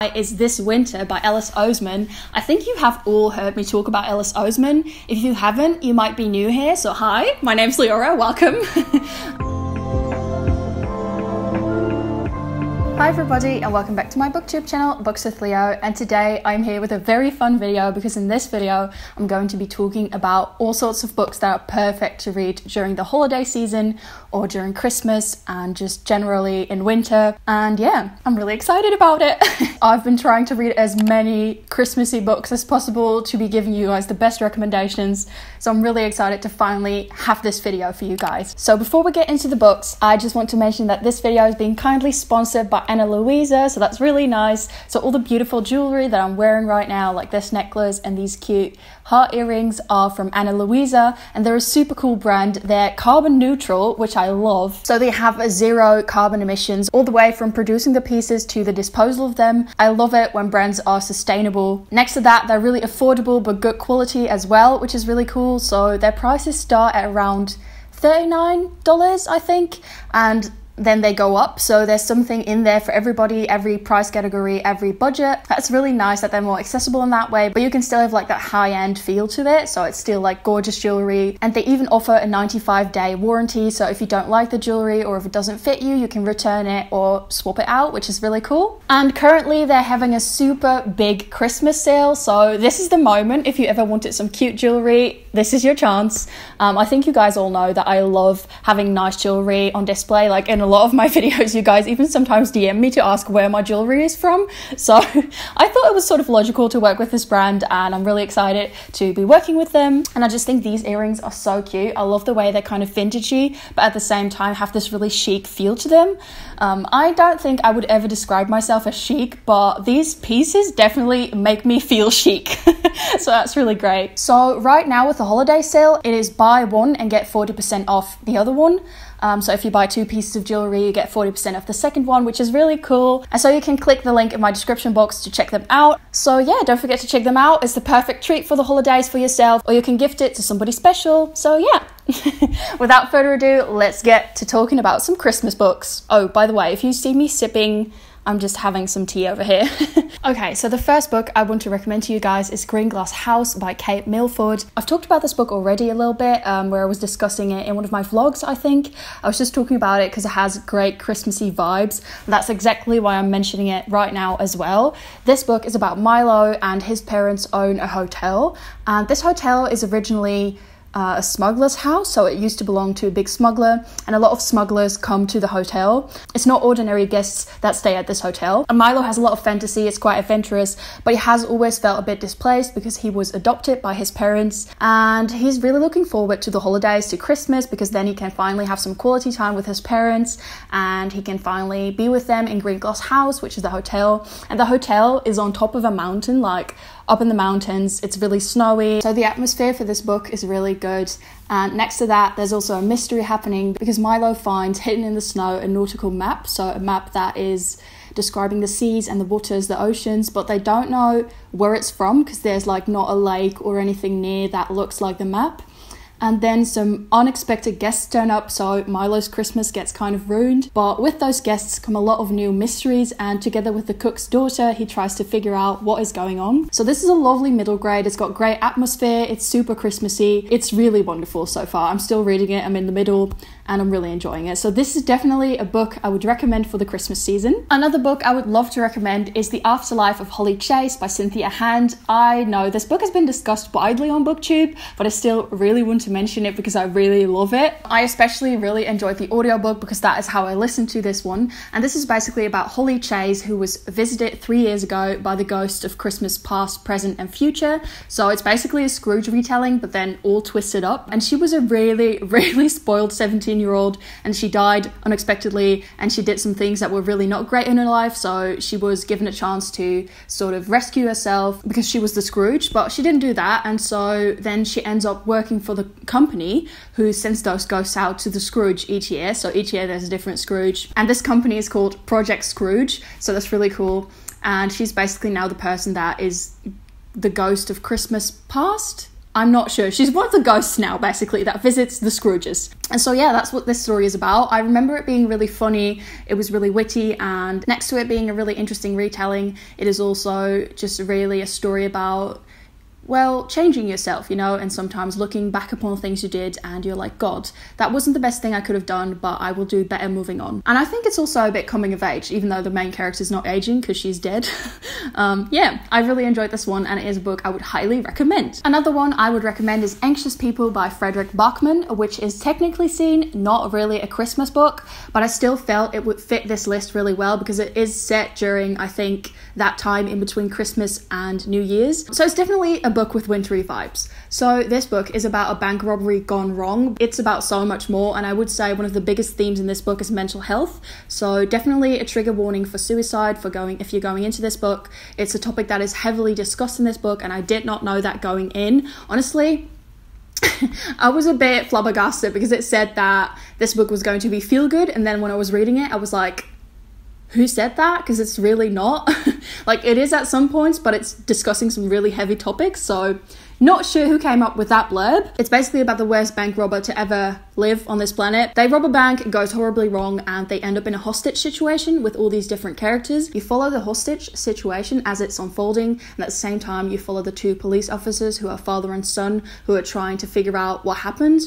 Is This Winter by Ellis Osman. I think you have all heard me talk about Ellis Osman. If you haven't, you might be new here. So hi, my name's Leora, welcome. Hi everybody and welcome back to my booktube channel, Books with Leo, and today I'm here with a very fun video because in this video I'm going to be talking about all sorts of books that are perfect to read during the holiday season or during Christmas and just generally in winter, and yeah, I'm really excited about it. I've been trying to read as many Christmassy books as possible to be giving you guys the best recommendations, so I'm really excited to finally have this video for you guys. So before we get into the books, I just want to mention that this video is being kindly sponsored by Luisa, so that's really nice. So all the beautiful jewelry that I'm wearing right now, like this necklace and these cute heart earrings, are from Luisa, and they're a super cool brand. They're carbon neutral, which I love. So they have a zero carbon emissions all the way from producing the pieces to the disposal of them. I love it when brands are sustainable. Next to that, they're really affordable but good quality as well, which is really cool. So their prices start at around $39, I think, and then they go up, so there's something in there for everybody, every price category, every budget. That's really nice that they're more accessible in that way, but you can still have like that high-end feel to it, so it's still like gorgeous jewelry. And they even offer a 95-day warranty, so if you don't like the jewelry or if it doesn't fit you, you can return it or swap it out, which is really cool. And currently they're having a super big Christmas sale, so this is the moment. If you ever wanted some cute jewelry, this is your chance. I think you guys all know that I love having nice jewelry on display. Like in a lot of my videos, you guys even sometimes DM me to ask where my jewelry is from, so I thought it was sort of logical to work with this brand, and I'm really excited to be working with them. And I just think these earrings are so cute. I love the way they're kind of vintagey but at the same time have this really chic feel to them. I don't think I would ever describe myself as chic, but these pieces definitely make me feel chic. So that's really great. So right now with the holiday sale, it is buy one and get 40% off the other one. So if you buy two pieces of jewelry, you get 40% off the second one, which is really cool. And so you can click the link in my description box to check them out. So yeah, don't forget to check them out. It's the perfect treat for the holidays for yourself, or you can gift it to somebody special. So yeah, without further ado, let's get to talking about some Christmas books. Oh, by the way, if you see me sipping, I'm just having some tea over here. Okay, so the first book I want to recommend to you guys is Green Glass House by Kate Milford. I've talked about this book already a little bit, where I was discussing it in one of my vlogs, I think. I was just talking about it because it has great Christmassy vibes. That's exactly why I'm mentioning it right now as well. This book is about Milo, and his parents own a hotel. And this hotel is originally a smuggler's house, so it used to belong to a big smuggler, and a lot of smugglers come to the hotel. It's not ordinary guests that stay at this hotel. And Milo has a lot of fantasy, it's quite adventurous, but he has always felt a bit displaced because he was adopted by his parents, and he's really looking forward to the holidays, to Christmas, because then he can finally have some quality time with his parents and he can finally be with them in Green Glass House, which is the hotel. And the hotel is on top of a mountain, like up in the mountains. It's really snowy, so the atmosphere for this book is really good. And next to that, there's also a mystery happening because Milo finds hidden in the snow a nautical map, so a map that is describing the seas and the waters, the oceans, but they don't know where it's from because there's like not a lake or anything near that looks like the map. And then some unexpected guests turn up, so Milo's Christmas gets kind of ruined. But with those guests come a lot of new mysteries, and together with the cook's daughter, he tries to figure out what is going on. So this is a lovely middle grade. It's got great atmosphere. It's super Christmassy. It's really wonderful so far. I'm still reading it. I'm in the middle and I'm really enjoying it. So this is definitely a book I would recommend for the Christmas season. Another book I would love to recommend is The Afterlife of Holly Chase by Cynthia Hand. I know this book has been discussed widely on BookTube, but I still really want to mention it because I really love it. I especially really enjoyed the audiobook because that is how I listened to this one. And this is basically about Holly Chase, who was visited 3 years ago by the ghost of Christmas past, present and future. So it's basically a Scrooge retelling, but then all twisted up. And she was a really, really spoiled 17-year-old, and she died unexpectedly, and she did some things that were really not great in her life. So she was given a chance to sort of rescue herself because she was the Scrooge, but she didn't do that. And so then she ends up working for the company who sends those ghosts out to the Scrooge each year. So each year there's a different Scrooge, and this company is called Project Scrooge, so that's really cool. And she's basically now the person that is the ghost of Christmas past, I'm not sure. She's one of the ghosts now, basically, that visits the Scrooges. And so yeah, that's what this story is about. I remember it being really funny, it was really witty, and next to it being a really interesting retelling, it is also just really a story about, well, changing yourself, you know, and sometimes looking back upon the things you did and you're like, God, that wasn't the best thing I could have done, but I will do better moving on. And I think it's also a bit coming of age, even though the main character's not aging because she's dead. Yeah, I really enjoyed this one, and it is a book I would highly recommend. Another one I would recommend is Anxious People by Frederick Bachman, which is technically seen not really a Christmas book, but I still felt it would fit this list really well because it is set during, I think, that time in between Christmas and New Year's. So it's definitely a book with wintry vibes. So this book is about a bank robbery gone wrong. It's about so much more, and I would say one of the biggest themes in this book is mental health. So definitely a trigger warning for suicide if you're going into this book. It's a topic that is heavily discussed in this book, and I did not know that going in. Honestly, I was a bit flabbergasted because it said that this book was going to be feel good, and then when I was reading it, I was like, who said that? Because it's really not. Like, it is at some points, but it's discussing some really heavy topics, so not sure who came up with that blurb. It's basically about the worst bank robber to ever live on this planet. They rob a bank, it goes horribly wrong, and they end up in a hostage situation with all these different characters. You follow the hostage situation as it's unfolding, and at the same time you follow the two police officers who are father and son who are trying to figure out what happened.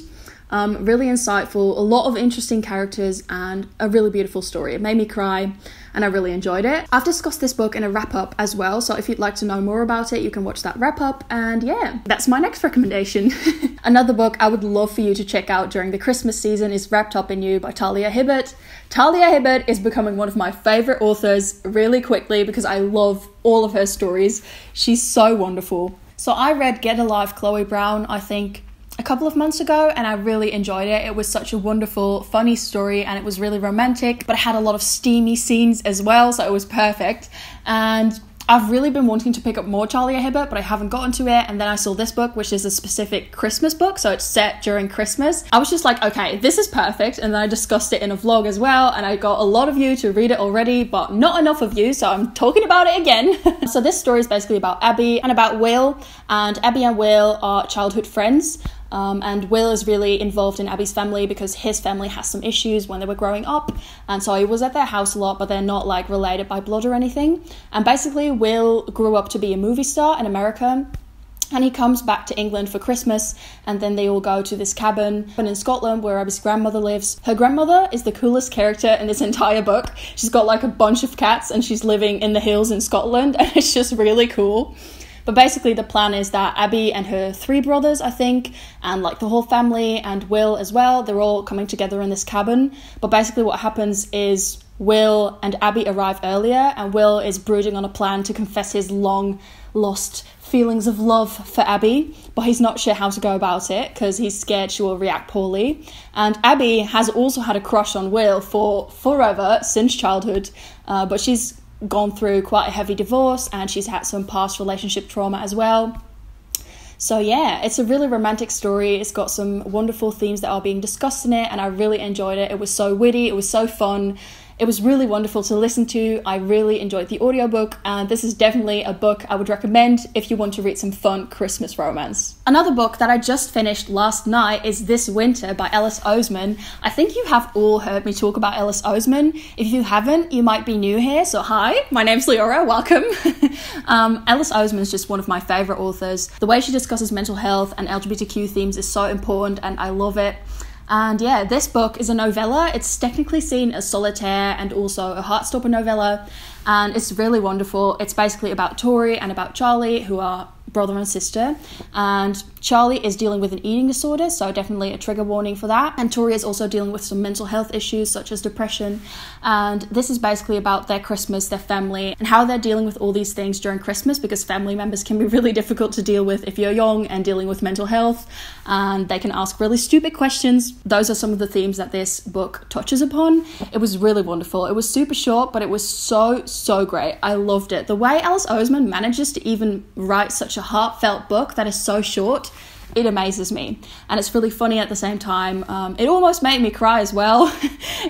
Really insightful, a lot of interesting characters, and a really beautiful story. It made me cry, and I really enjoyed it. I've discussed this book in a wrap-up as well, so if you'd like to know more about it, you can watch that wrap-up, and yeah, that's my next recommendation. Another book I would love for you to check out during the Christmas season is Wrapped Up in You by Talia Hibbert. Talia Hibbert is becoming one of my favourite authors really quickly because I love all of her stories. She's so wonderful. So I read Get a Life, Chloe Brown, I think, a couple of months ago, and I really enjoyed it. It was such a wonderful, funny story, and it was really romantic, but it had a lot of steamy scenes as well, so it was perfect. And I've really been wanting to pick up more Talia Hibbert, but I haven't gotten to it, and then I saw this book, which is a specific Christmas book, so it's set during Christmas. I was just like, okay, this is perfect, and then I discussed it in a vlog as well, and I got a lot of you to read it already, but not enough of you, so I'm talking about it again. So this story is basically about Abby and about Will, and Abby and Will are childhood friends. And Will is really involved in Abby's family because his family has some issues when they were growing up, and so he was at their house a lot, but they're not like related by blood or anything. And basically Will grew up to be a movie star in America, and he comes back to England for Christmas, and then they all go to this cabin in Scotland where Abby's grandmother lives. Her grandmother is the coolest character in this entire book. She's got like a bunch of cats, and she's living in the hills in Scotland, and it's just really cool. But basically the plan is that Abby and her 3 brothers, I think, and like the whole family and Will as well, they're all coming together in this cabin. But basically what happens is Will and Abby arrive earlier, and Will is brooding on a plan to confess his long lost feelings of love for Abby, but he's not sure how to go about it because he's scared she will react poorly. And Abby has also had a crush on Will for forever, since childhood, but she's gone through quite a heavy divorce, and she's had some past relationship trauma as well. So yeah, it's a really romantic story. It's got some wonderful themes that are being discussed in it, and I really enjoyed it. It was so witty, it was so fun. It was really wonderful to listen to. I really enjoyed the audiobook, and this is definitely a book I would recommend if you want to read some fun Christmas romance. Another book that I just finished last night is This Winter by Alice Oseman. I think you have all heard me talk about Alice Oseman. If you haven't, you might be new here, so hi, my name's Leora, welcome. Alice Oseman is just one of my favourite authors. The way she discusses mental health and LGBTQ themes is so important, and I love it. And yeah, this book is a novella. It's technically seen as solitaire and also a Heartstopper novella, and it's really wonderful. It's basically about Tori and about Charlie, who are brother and sister, and Charlie is dealing with an eating disorder, so definitely a trigger warning for that. And Tori is also dealing with some mental health issues such as depression, and this is basically about their Christmas, their family, and how they're dealing with all these things during Christmas, because family members can be really difficult to deal with if you're young and dealing with mental health, and they can ask really stupid questions. Those are some of the themes that this book touches upon. It was really wonderful. It was super short, but it was so great. I loved it. The way Alice Oseman manages to even write such a heartfelt book that is so short it amazes me. And it's really funny at the same time. It almost made me cry as well.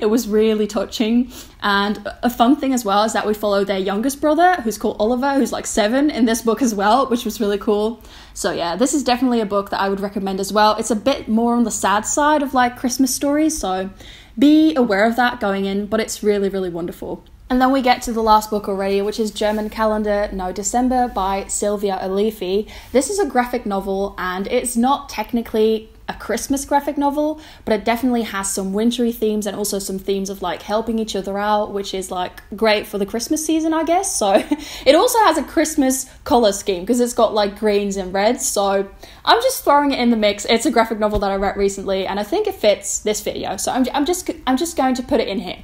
It was really touching. And a fun thing as well is that we follow their youngest brother, who's called Oliver, who's like 7 in this book as well, which was really cool. So yeah, this is definitely a book that I would recommend as well. It's a bit more on the sad side of like Christmas stories, so be aware of that going in, but it's really, really wonderful. And then we get to the last book already, which is German Calendar No December by Sylvia Alifi. This is a graphic novel, and it's not technically a Christmas graphic novel, but it definitely has some wintry themes and also some themes of like helping each other out, which is like great for the Christmas season, I guess. So it also has a Christmas color scheme because it's got like greens and reds. So I'm just throwing it in the mix. It's a graphic novel that I read recently, and I think it fits this video. So I'm just going to put it in here.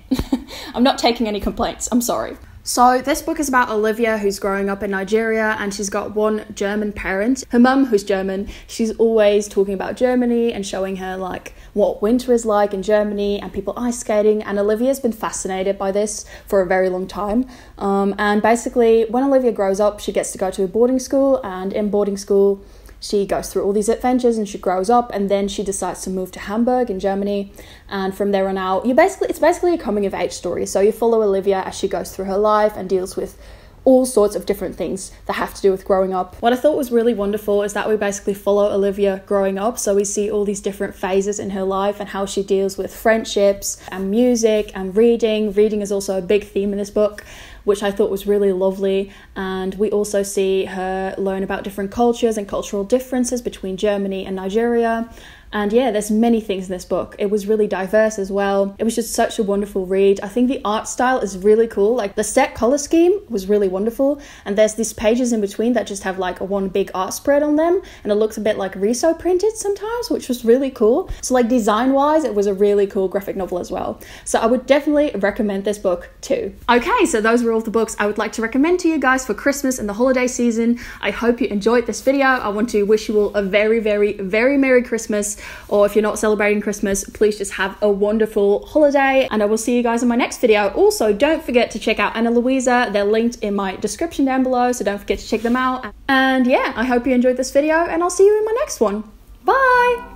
I'm not taking any complaints. I'm sorry. So this book is about Olivia, who's growing up in Nigeria, and she's got one German parent. Her mum, who's German, she's always talking about Germany and showing her like what winter is like in Germany and people ice skating, and Olivia's been fascinated by this for a very long time. And basically when Olivia grows up, she gets to go to a boarding school, and in boarding school she goes through all these adventures and she grows up, and then she decides to move to Hamburg in Germany. And from there on out, it's basically a coming of age story. So you follow Olivia as she goes through her life and deals with all sorts of different things that have to do with growing up. What I thought was really wonderful is that we basically follow Olivia growing up. So we see all these different phases in her life and how she deals with friendships and music and reading. Reading is also a big theme in this book, which I thought was really lovely. And we also see her learn about different cultures and cultural differences between Germany and Nigeria. And yeah, there's many things in this book. It was really diverse as well. It was just such a wonderful read. I think the art style is really cool. Like the set color scheme was really wonderful. And there's these pages in between that just have like a one big art spread on them. And it looks a bit like Riso printed sometimes, which was really cool. So like design wise, it was a really cool graphic novel as well. So I would definitely recommend this book too. Okay, so those were all the books I would like to recommend to you guys for Christmas and the holiday season. I hope you enjoyed this video. I want to wish you all a very, very, very Merry Christmas. Or if you're not celebrating Christmas, please just have a wonderful holiday, and I will see you guys in my next video. Also, don't forget to check out Anna Luisa. They're linked in my description down below, so don't forget to check them out. And yeah, I hope you enjoyed this video, and I'll see you in my next one. Bye!